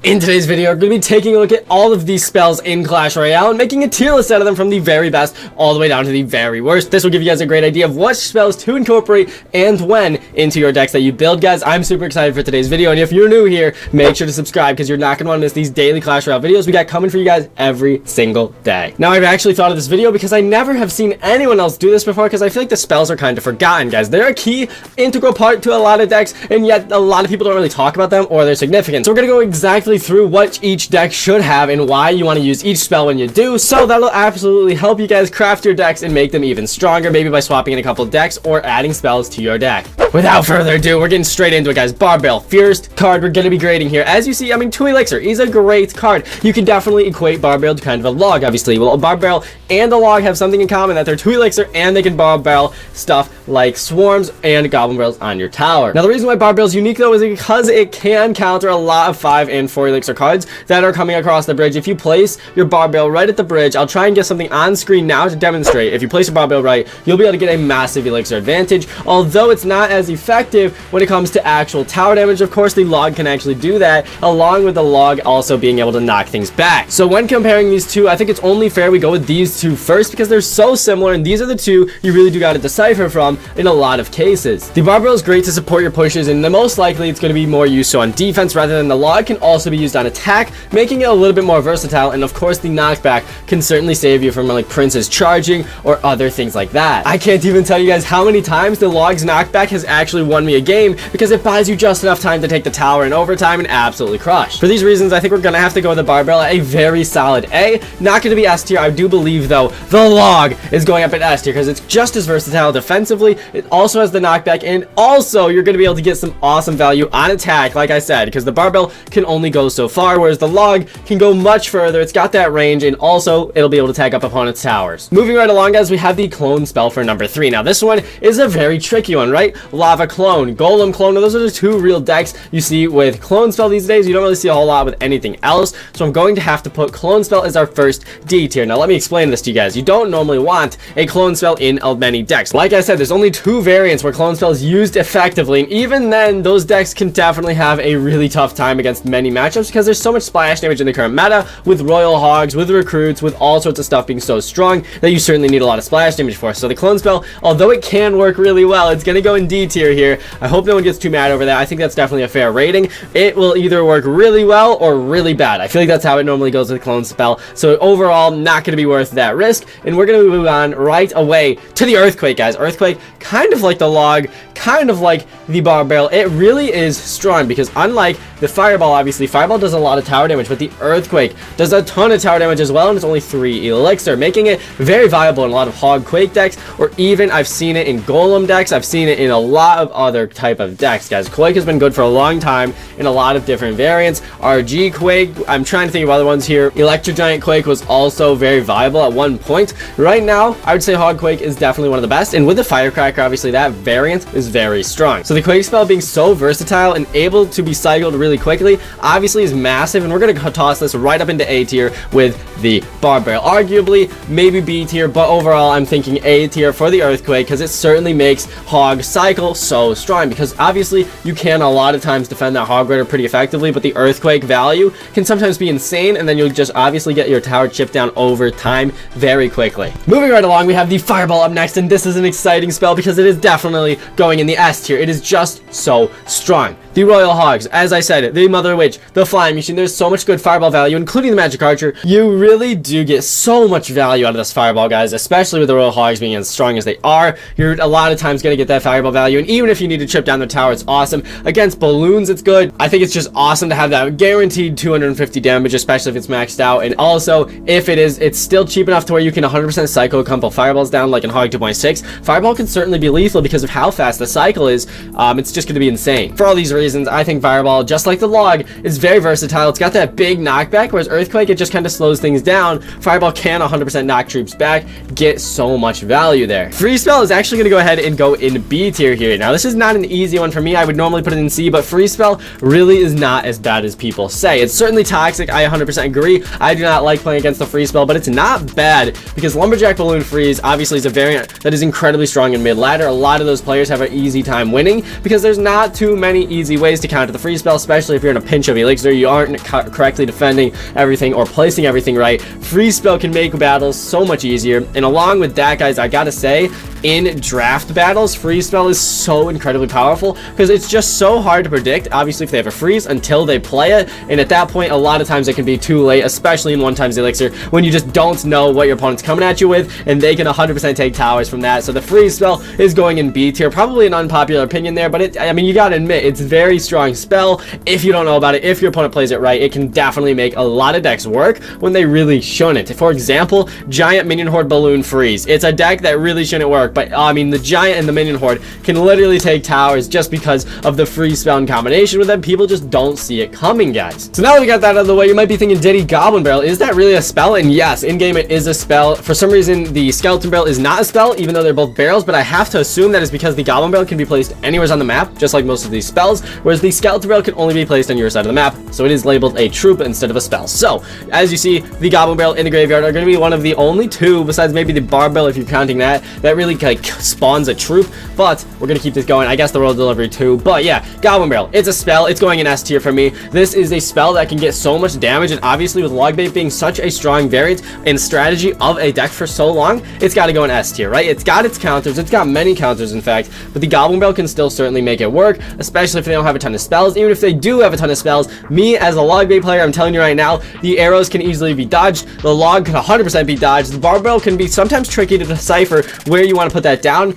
In today's video, we're going to be taking a look at all of these spells in Clash Royale and making a tier list out of them from the very best all the way down to the very worst. This will give you guys a great idea of what spells to incorporate and when into your decks that you build, guys. I'm super excited for today's video, and if you're new here, make sure to subscribe because you're not going to want to miss these daily Clash Royale videos we got coming for you guys every single day. Now, I've actually thought of this video because I never have seen anyone else do this before because I feel like the spells are kind of forgotten, guys. They're a key, integral part to a lot of decks, and yet a lot of people don't really talk about them or their significance. So we're going to go exactly through what each deck should have and why you want to use each spell when you do, so that'll absolutely help you guys craft your decks and make them even stronger, maybe by swapping in a couple decks or adding spells to your deck. Without further ado, we're getting straight into it, guys. Barbell, first card we're going to be grading here. As you see, 2 Elixir is a great card. You can definitely equate Barbell to kind of a log, obviously. Well, a Barbell and a log have something in common, that they're 2 Elixir and they can Barbell stuff like swarms and goblin barrels on your tower. Now, the reason why Barbell is unique, though, is because it can counter a lot of 5 and 4 Elixir cards that are coming across the bridge. If you place your Barbell right at the bridge, I'll try and get something on screen now to demonstrate. If you place your Barbell right, you'll be able to get a massive Elixir advantage, although it's not as effective when it comes to actual tower damage. Of course, the log can actually do that, along with the log also being able to knock things back. So when comparing these two, I think it's only fair we go with these two first because they're so similar, and these are the two you really do got to decipher from in a lot of cases. The Barbell is great to support your pushes, and the most likely it's going to be more used on defense rather than the log can also be used on attack, making it a little bit more versatile. And of course, the knockback can certainly save you from like princes charging or other things like that. I can't even tell you guys how many times the log's knockback has actually won me a game because it buys you just enough time to take the tower in overtime and absolutely crush. For these reasons, I think we're gonna have to go with the Barbell at a very solid A. Not gonna be S tier. I do believe, though, the log is going up at S tier because it's just as versatile defensively. It also has the knockback, and also you're gonna be able to get some awesome value on attack, like I said, because the Barbell can only go so far, whereas the log can go much further. It's got that range, and also it'll be able to tag up opponents' towers. Moving right along, guys, we have the clone spell for number 3. Now, this one is a very tricky one, right? Lava clone, golem clone. Those are the two real decks you see with clone spell these days. You don't really see a whole lot with anything else, so I'm going to have to put clone spell as our first D tier. Now, let me explain this to you guys. You don't normally want a clone spell in many decks. Like I said, there's only 2 variants where clone spell is used effectively, and even then, those decks can definitely have a really tough time against many matchups because there's so much splash damage in the current meta with royal hogs, with recruits, with all sorts of stuff being so strong that you certainly need a lot of splash damage for. So the clone spell, although it can work really well, it's gonna go in D tier here. I hope no one gets too mad over that. I think that's definitely a fair rating. It will either work really well or really bad. I feel like that's how it normally goes with clone spell. So overall, not gonna be worth that risk. And we're gonna move on right away to the earthquake, guys. Earthquake, kind of like the log, kind of like the Barbell. It really is strong because unlike the fireball, obviously fireball does a lot of tower damage, but the earthquake does a ton of tower damage as well, and it's only 3 elixir, making it very viable in a lot of hog quake decks, or even I've seen it in golem decks. I've seen it in a lot of other type of decks, guys. Quake has been good for a long time in a lot of different variants. RG quake, I'm trying to think of other ones here. Electro giant quake was also very viable at one point. Right now, I would say hog quake is definitely one of the best, and with the firecracker, obviously that variant is very strong. So the quake spell being so versatile and able to be cycled really quickly obviously is massive, and we're going to toss this right up into A tier with the Barbell. Arguably maybe B tier, but overall I'm thinking A tier for the earthquake because it certainly makes hog cycle so strong, because obviously you can a lot of times defend that hog rider pretty effectively, but the earthquake value can sometimes be insane, and then you'll just obviously get your tower chipped down over time very quickly. Moving right along, we have the fireball up next, and this is an exciting spell because it is definitely going in the S tier. It is just so strong. The royal hogs, as I said, the mother witch, the flying machine, there's so much good fireball value, including the magic archer. You really do get so much value out of this fireball, guys, especially with the royal hogs being as strong as they are. You're a lot of times going to get that fireball value, and even if you need to chip down the tower, it's awesome. Against balloons, it's good. I think it's just awesome to have that guaranteed 250 damage, especially if it's maxed out, and also if it's still cheap enough to where you can 100% cycle a couple fireballs down, like in hog 2.6. Fireball can certainly be lethal because of how fast the cycle is. It's just going to be insane. For all these reasons, I think fireball, just like the log, is very versatile. It's got that big knockback, whereas earthquake, it just kind of slows things down. Fireball can 100% knock troops back, get so much value there. Freeze spell is actually going to go ahead and go in B tier here. Now, this is not an easy one for me. I would normally put it in C, but freeze spell really is not as bad as people say. It's certainly toxic. I 100% agree. I do not like playing against the freeze spell, but it's not bad because lumberjack balloon freeze obviously is a variant that is incredibly strong in mid ladder. A lot of those players have an easy time winning because there's not too many easy ways to counter the freeze spell, especially if you're in a pinch of elixir, you aren't correctly defending everything or placing everything right. Freeze spell can make battles so much easier, and along with that, guys, I gotta say, in draft battles, freeze spell is so incredibly powerful because it's just so hard to predict, obviously, if they have a freeze until they play it, and at that point, a lot of times it can be too late, especially in 1x elixir, when you just don't know what your opponent's coming at you with, and they can 100% take towers from that. So the freeze spell is going in B tier, probably an unpopular opinion there, but I mean, you gotta admit, it's a very strong spell. If you don't know about it, if your opponent plays it right, it can definitely make a lot of decks work when they really shouldn't. For example, Giant Minion Horde Balloon Freeze. It's a deck that really shouldn't work, but I mean, the Giant and the Minion Horde can literally take towers just because of the freeze spell in combination with them. People just don't see it coming, guys. So now that we got that out of the way, you might be thinking, Diddy, Goblin Barrel, is that really a spell? And yes, in game it is a spell. For some reason, the Skeleton Barrel is not a spell, even though they're both barrels, but I have to assume that is because the Goblin Barrel can be placed anywhere on the map, just like most of these spells, whereas the Skeleton Barrel can only be placed on your side of the map, so it is labeled a troop instead of a spell. So, as you see, the Goblin Barrel in the graveyard are going to be one of the only two, besides maybe the Barb Barrel if you're counting that really like spawns a troop, but we're going to keep this going. I guess the Royal Delivery too, but yeah, Goblin Barrel, it's a spell. It's going in S tier for me. This is a spell that can get so much damage, and obviously with Log Bait being such a strong variant and strategy of a deck for so long, it's got to go in S tier, right? It's got its counters. It's got many counters, in fact, but the Goblin Barrel can still certainly make it work, especially if they don't have a ton of spells. Even if they do have a ton of spells, me as a Log Bait player, I'm telling you right now, the arrows can easily be dodged. The log can 100% be dodged. The Barb Barrel can be sometimes tricky to decipher where you want to put that down.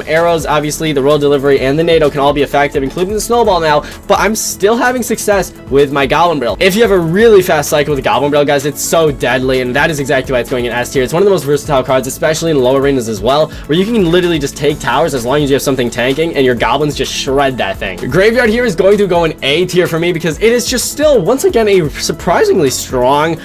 Arrows, obviously, the Royal Delivery and the NATO can all be effective, including the Snowball now, but I'm still having success with my Goblin Barrel. If you have a really fast cycle with the Goblin Barrel, guys, it's so deadly, and that is exactly why it's going in S tier. It's one of the most versatile cards, especially in low arenas as well, where you can literally just take towers as long as you have something tanking, and your goblins just shred that thing. The graveyard here is going to go in A tier for me because it is just still, once again, a surprisingly strong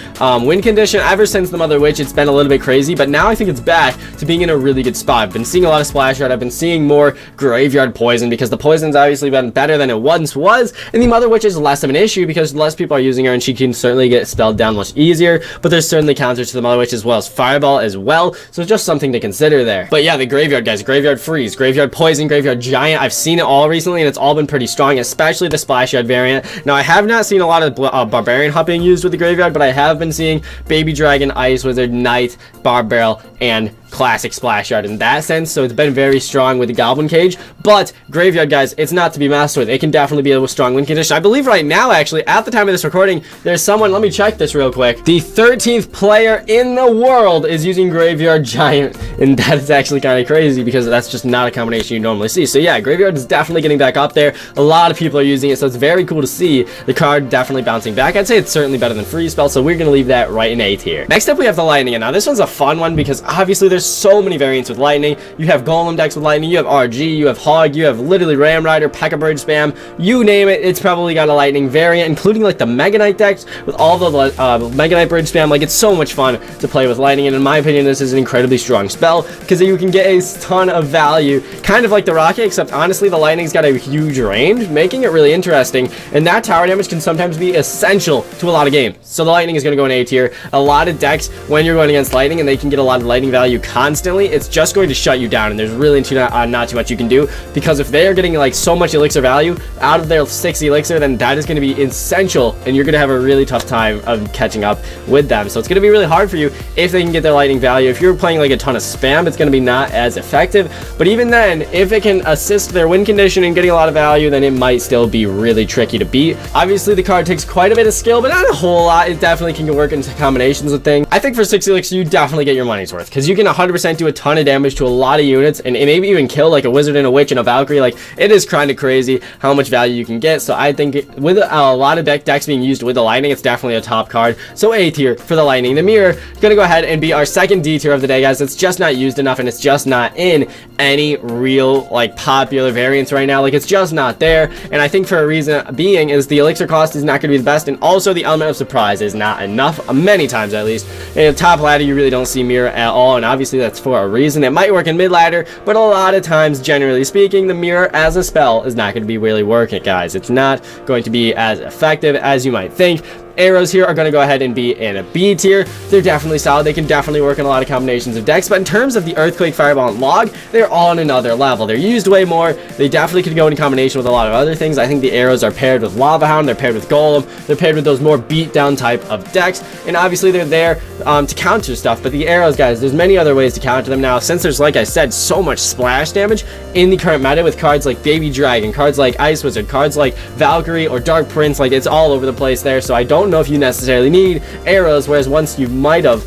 win condition. Ever since the Mother Witch, it's been a little bit crazy, but now I think it's back to being in a really good spot. I've been seeing a lot of splash art. I've been seeing more graveyard poison because the poison's obviously been better than it once was, and the Mother Witch is less of an issue because less people are using her, and she can certainly get spelled down much easier, but there's certainly counters to the Mother Witch as well as Fireball as well, so it's just something to consider there. But yeah, the graveyard, guys, graveyard freeze, graveyard poison, graveyard giant, I've seen it all recently, and it's all been pretty strong, especially the splash art variant. Now, I have not seen a lot of Barbarian Hut being used with the graveyard, but I have been seeing Baby Dragon, Ice Wizard, Knight, Barb Barrel, and classic splash art in that sense, so it's been very strong with the Goblin Cage. But graveyard, guys, it's not to be messed with. It can definitely be a strong win condition. I believe right now, actually, at the time of this recording, there's someone, let me check this real quick, the 13th player in the world is using Graveyard Giant, and that is actually kind of crazy because that's just not a combination you normally see. So yeah, Graveyard is definitely getting back up there. A lot of people are using it, so it's very cool to see the card definitely bouncing back. I'd say it's certainly better than Freeze Spell, so we're going to leave that right in A tier. Next up, we have the Lightning, and now this one's a fun one because obviously there's so many variants with Lightning. You have Golem decks with Lightning, you have RG, you have Hog, you have literally Ram Rider, P.E.K.K.A. Bridge Spam, you name it, it's probably got a Lightning variant, including like the Mega Knight decks with all the Mega Knight Bridge Spam. Like, it's so much fun to play with Lightning, and in my opinion, this is an incredibly strong spell because you can get a ton of value, kind of like the Rocket, except honestly the Lightning's got a huge range, making it really interesting, and that tower damage can sometimes be essential to a lot of games. So the Lightning is going to go in A tier. A lot of decks, when you're going against Lightning and they can get a lot of Lightning value constantly, it's just going to shut you down, and there's really not too much you can do, because if they are getting like so much elixir value out of their 6 elixir, then that is going to be essential, and you're going to have a really tough time of catching up with them. So it's going to be really hard for you if they can get their Lightning value. If you're playing like a ton of spam, it's going to be not as effective, but even then, if it can assist their win condition and getting a lot of value, then it might still be really tricky to beat. Obviously the card takes quite a bit of skill, but not a whole lot. It definitely can work into combinations with things. I think for 6 elixir you definitely get your money's worth, because you can 100% do a ton of damage to a lot of units, and maybe even kill like a wizard and a witch and a Valkyrie. Like, it is kind of crazy how much value you can get. So I think with a lot of decks being used with the Lightning, it's definitely a top card. So A tier for the Lightning. The Mirror is going to go ahead and be our second D tier of the day, guys. It's just not used enough, and it's just not in any real like popular variants right now. Like, it's just not there, and I think for a reason being is the elixir cost is not going to be the best, and also the element of surprise is not enough, many times at least. In the top ladder, you really don't see Mirror at all, and obviously that's for a reason. It might work in mid ladder, but a lot of times, generally speaking, the Mirror as a spell is not going to be really working, guys. It's not going to be as effective as you might think. arrows here are going to go ahead and be in a B tier. They're definitely solid. They can definitely work in a lot of combinations of decks, but in terms of the Earthquake, Fireball, and Log, they're on another level. They're used way more. They definitely could go in combination with a lot of other things. I think the arrows are paired with Lava Hound, they're paired with Golem, they're paired with those more beat-down type of decks, and obviously they're there to counter stuff. But the arrows, guys, there's many other ways to counter them now, since there's, like I said, so much splash damage in the current meta with cards like Baby Dragon, cards like Ice Wizard, cards like Valkyrie or Dark Prince. Like, it's all over the place there, so I don't know if you necessarily need arrows, whereas once you might have.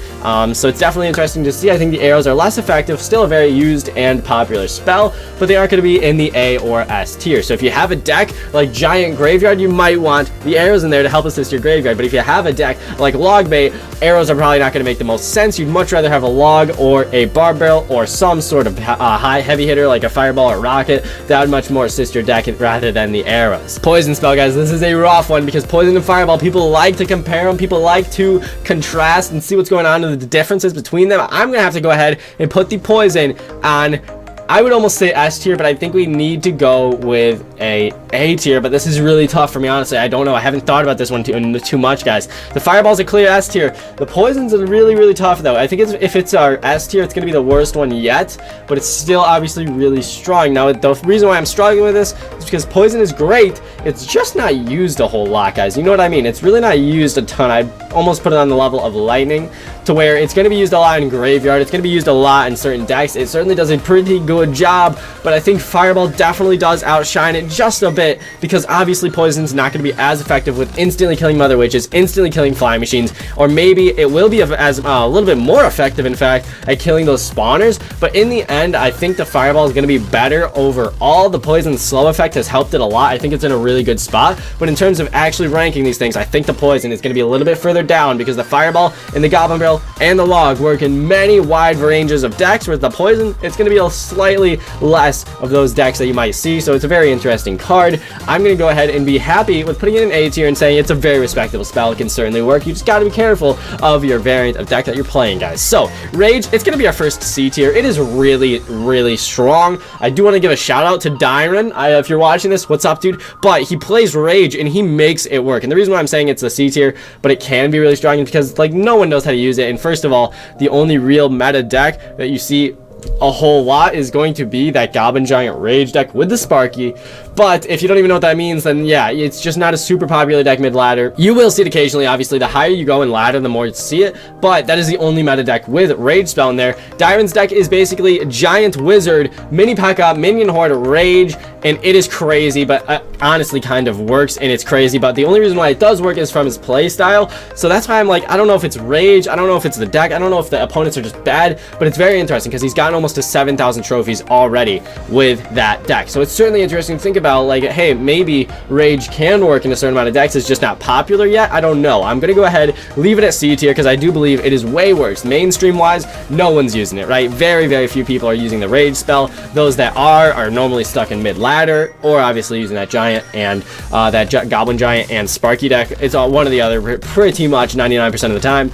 So it's definitely interesting to see. I think the arrows are less effective, still a very used and popular spell, but they are going to be in the A or S tier. So if you have a deck like Giant Graveyard, you might want the arrows in there to help assist your graveyard. But if you have a deck like Log Bait, arrows are probably not going to make the most sense. You'd much rather have a log or a barb barrel or some sort of high heavy hitter like a fireball or rocket. That would much more assist your deck rather than the arrows. Poison spell, guys, this is a rough one because poison and fireball, people like to compare them, people like to contrast and see what's going on and the differences between them. I'm gonna have to go ahead and put the poison on, I would almost say S tier, but I think we need to go with a tier. But this is really tough for me, honestly. I don't know. I haven't thought about this one too much, guys. The fireball's a clear S tier. The poison's really, really tough, though. I think if it's our S tier, it's going to be the worst one yet, but it's still obviously really strong. Now, the reason why I'm struggling with this is because poison is great. It's just not used a whole lot, guys. You know what I mean? It's really not used a ton. I'd almost put it on the level of lightning, to where it's going to be used a lot in graveyard. It's going to be used a lot in certain decks. It certainly does a pretty good job, but I think fireball definitely does outshine it just a bit, because obviously poison's not going to be as effective with instantly killing mother witches, instantly killing flying machines, or maybe it will be as a little bit more effective, in fact, at killing those spawners. But in the end, I think the fireball is going to be better overall. The poison slow effect has helped it a lot. I think it's in a really good spot, but in terms of actually ranking these things, I think the poison is going to be a little bit further down, because the fireball and the goblin barrel and the log work in many wide ranges of decks, whereas the poison, it's going to be a slightly less of those decks that you might see. So it's a very interesting card. I'm going to go ahead and be happy with putting it in A tier and saying it's a very respectable spell. It can certainly work. You just got to be careful of your variant of deck that you're playing, guys. So Rage, it's going to be our first C tier. It is really, really strong. I do want to give a shout out to Dyron. If you're watching this, what's up, dude? But he plays Rage and he makes it work. And the reason why I'm saying it's a C tier, but it can be really strong, is because, like, no one knows how to use it. And first of all, the only real meta deck that you see a whole lot is going to be that Goblin Giant Rage deck with the Sparky. But if you don't even know what that means, then yeah, it's just not a super popular deck mid-ladder. You will see it occasionally. Obviously, the higher you go in ladder, the more you see it, but that is the only meta deck with Rage spell in there. Dyron's deck is basically Giant Wizard, Mini P.E.K.K.A, Minion Horde, Rage, and it is crazy, but honestly kind of works, and it's crazy. But the only reason why it does work is from his play style. So that's why I'm like, I don't know if it's Rage, I don't know if it's the deck, I don't know if the opponents are just bad, but it's very interesting because he's gotten almost to 7,000 trophies already with that deck. So it's certainly interesting to think about, like, hey, maybe Rage can work in a certain amount of decks. It's just not popular yet. I don't know. I'm gonna go ahead, leave it at C tier, because I do believe it is way worse. Mainstream wise, no one's using it, right? Very, very few people are using the Rage spell. Those that are normally stuck in mid ladder, or obviously using that Giant and that Goblin Giant and Sparky deck. It's one or the other pretty much 99% of the time.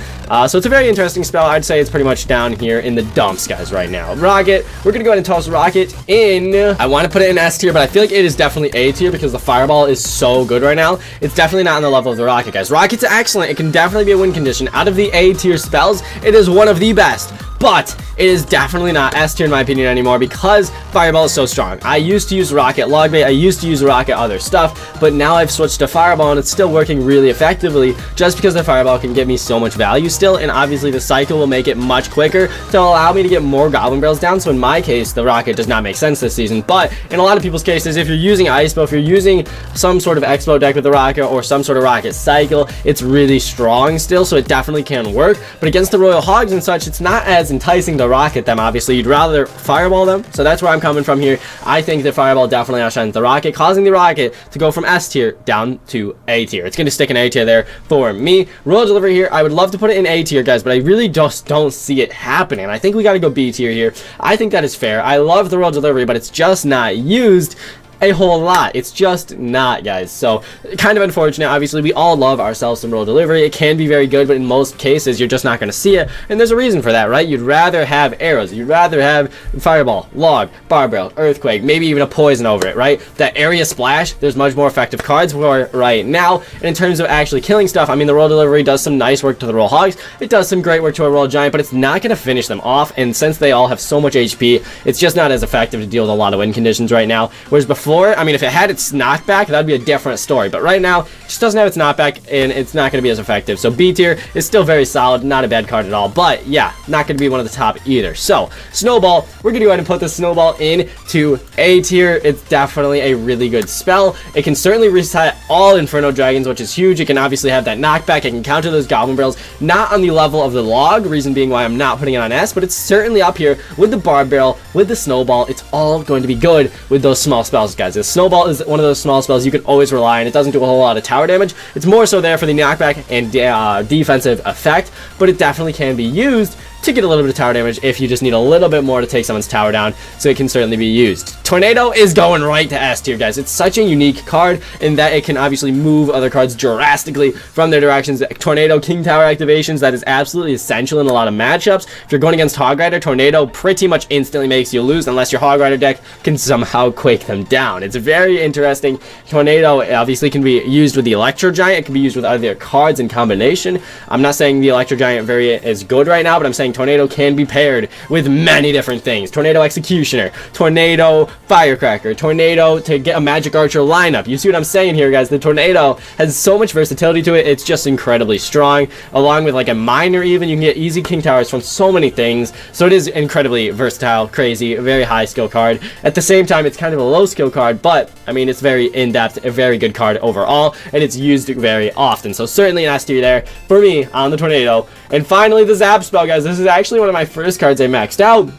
So it's a very interesting spell. I'd say it's pretty much down here in the dumps, guys, right now. Rocket, we're gonna go ahead and toss Rocket in. I want to put it in S tier, but I feel like it is definitely A tier because the fireball is so good right now. It's definitely not on the level of the Rocket, guys. Rocket's excellent. It can definitely be a win condition. Out of the A tier spells, it is one of the best, but it is definitely not S tier in my opinion anymore, because fireball is so strong. I used to use Rocket Log Bait, I used to use Rocket other stuff, but now I've switched to fireball and it's still working really effectively, just because the fireball can give me so much value still, and obviously the cycle will make it much quicker to allow me to get more goblin barrels down. So in my case, the Rocket does not make sense this season, but in a lot of people's cases, if you're using Ice Bow, if you're using some sort of Expo deck with the Rocket or some sort of Rocket cycle, it's really strong still, so it definitely can work. But against the Royal Hogs and such, it's not as enticing to Rocket them. Obviously, you'd rather fireball them, so that's where I'm coming from here. I think the fireball definitely outshines the Rocket, causing the Rocket to go from S tier down to A tier. It's going to stick in A tier there for me. Royal Delivery here, I would love to put it in A tier, guys, but I really just don't see it happening. I think we got to go B tier here. I think that is fair. I love the Royal Delivery, but it's just not used a whole lot. It's just not, guys. So kind of unfortunate. Obviously, we all love ourselves some roll delivery. It can be very good, but in most cases, you're just not going to see it. And there's a reason for that, right? You'd rather have arrows. You'd rather have fireball, log, barbell, earthquake, maybe even a poison over it, right? That area splash, there's much more effective cards for right now. And in terms of actually killing stuff, I mean, the roll delivery does some nice work to the roll hogs. It does some great work to a roll giant, but it's not going to finish them off. And since they all have so much HP, it's just not as effective to deal with a lot of win conditions right now. Whereas before, I mean, if it had its knockback, that'd be a different story. But right now, it just doesn't have its knockback, and it's not going to be as effective. So B tier is still very solid, not a bad card at all. But yeah, not going to be one of the top either. So Snowball, we're going to go ahead and put the Snowball into A tier. It's definitely a really good spell. It can certainly reset all Inferno Dragons, which is huge. It can obviously have that knockback. It can counter those Goblin barrels. Not on the level of the log, reason being why I'm not putting it on S, but it's certainly up here with the Barb Barrel, with the Snowball. It's all going to be good with those small spells, guys. The Snowball is one of those small spells you can always rely on. It doesn't do a whole lot of tower damage. It's more so there for the knockback and defensive effect, but it definitely can be used to get a little bit of tower damage if you just need a little bit more to take someone's tower down, so it can certainly be used. Tornado is going right to S tier, guys. It's such a unique card in that it can obviously move other cards drastically from their directions. Tornado King Tower activations, that is absolutely essential in a lot of matchups. If you're going against Hog Rider, Tornado pretty much instantly makes you lose unless your Hog Rider deck can somehow quake them down. It's very interesting. Tornado obviously can be used with the Electro Giant. It can be used with other cards in combination. I'm not saying the Electro Giant is good right now, but I'm saying Tornado can be paired with many different things. Tornado Executioner, Tornado Firecracker, Tornado to get a Magic Archer lineup. You see what I'm saying here, guys? The Tornado has so much versatility to it. It's just incredibly strong. Along with like a Miner even, you can get easy King Towers from so many things. So it is incredibly versatile, crazy, a very high skill card. At the same time, it's kind of a low skill card, but I mean, it's very in-depth, a very good card overall, and it's used very often. So certainly an S tier there for me on the Tornado. And finally, the Zap Spell, guys. This is actually one of my first cards I maxed out.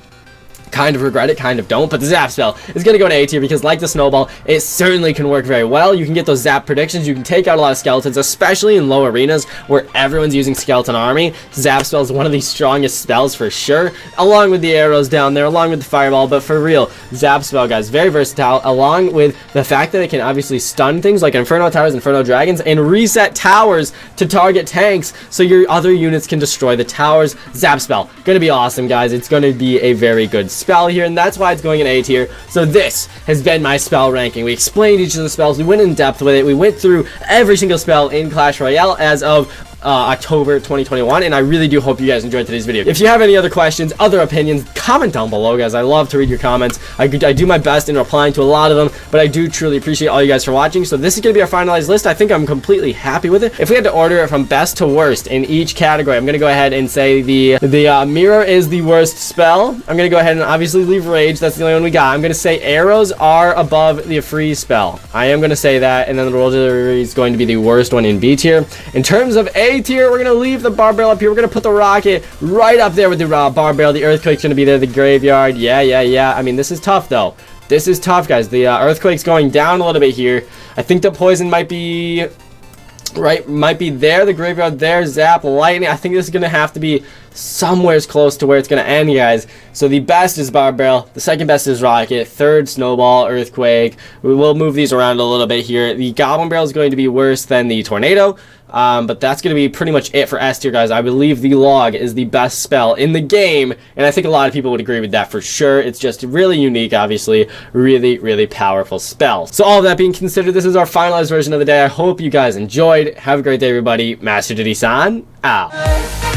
Kind of regret it, kind of don't, but the Zap Spell is going to go to A tier because, like the Snowball, it certainly can work very well. You can get those Zap predictions. You can take out a lot of skeletons, especially in low arenas where everyone's using Skeleton Army. Zap Spell is one of the strongest spells for sure, along with the arrows down there, along with the Fireball. But for real, Zap Spell, guys, very versatile, along with the fact that it can obviously stun things like Inferno Towers, Inferno Dragons, and reset towers to target tanks so your other units can destroy the towers. Zap Spell, going to be awesome, guys. It's going to be a very good spell here, and that's why it's going in A tier. So this has been my spell ranking. We explained each of the spells. We went in depth with it. We went through every single spell in Clash Royale as of October 2021, and I really do hope you guys enjoyed today's video. If you have any other questions, other opinions, comment down below, guys. I love to read your comments. I do my best in replying to a lot of them, but I do truly appreciate all you guys for watching. So this is going to be our finalized list. I think I'm completely happy with it. If we had to order it from best to worst in each category, I'm going to go ahead and say the Mirror is the worst spell. I'm going to go ahead and obviously leave Rage. That's the only one we got. I'm going to say Arrows are above the Freeze spell. I am going to say that, and then the Roll Delivery is going to be the worst one in B tier. In terms of A tier, we're going to leave the Barb Barrel up here. We're going to put the Rocket right up there with the Barb Barrel. The Earthquake's going to be there. The Graveyard. Yeah. I mean, this is tough, though. This is tough, guys. The Earthquake's going down a little bit here. I think the Poison might be... might be there. The Graveyard there. Zap, Lightning. I think this is going to have to be somewhere close to where it's going to end, guys. So the best is Barb Barrel. The second best is Rocket. Third, Snowball, Earthquake. We will move these around a little bit here. The Goblin Barrel is going to be worse than the Tornado. But that's going to be pretty much it for S tier, guys. I believe the Log is the best spell in the game, and I think a lot of people would agree with that for sure. It's just really unique, obviously. Really powerful spell. So all of that being considered, this is our finalized version of the day. I hope you guys enjoyed. Have a great day, everybody. Master Diddy-san, out.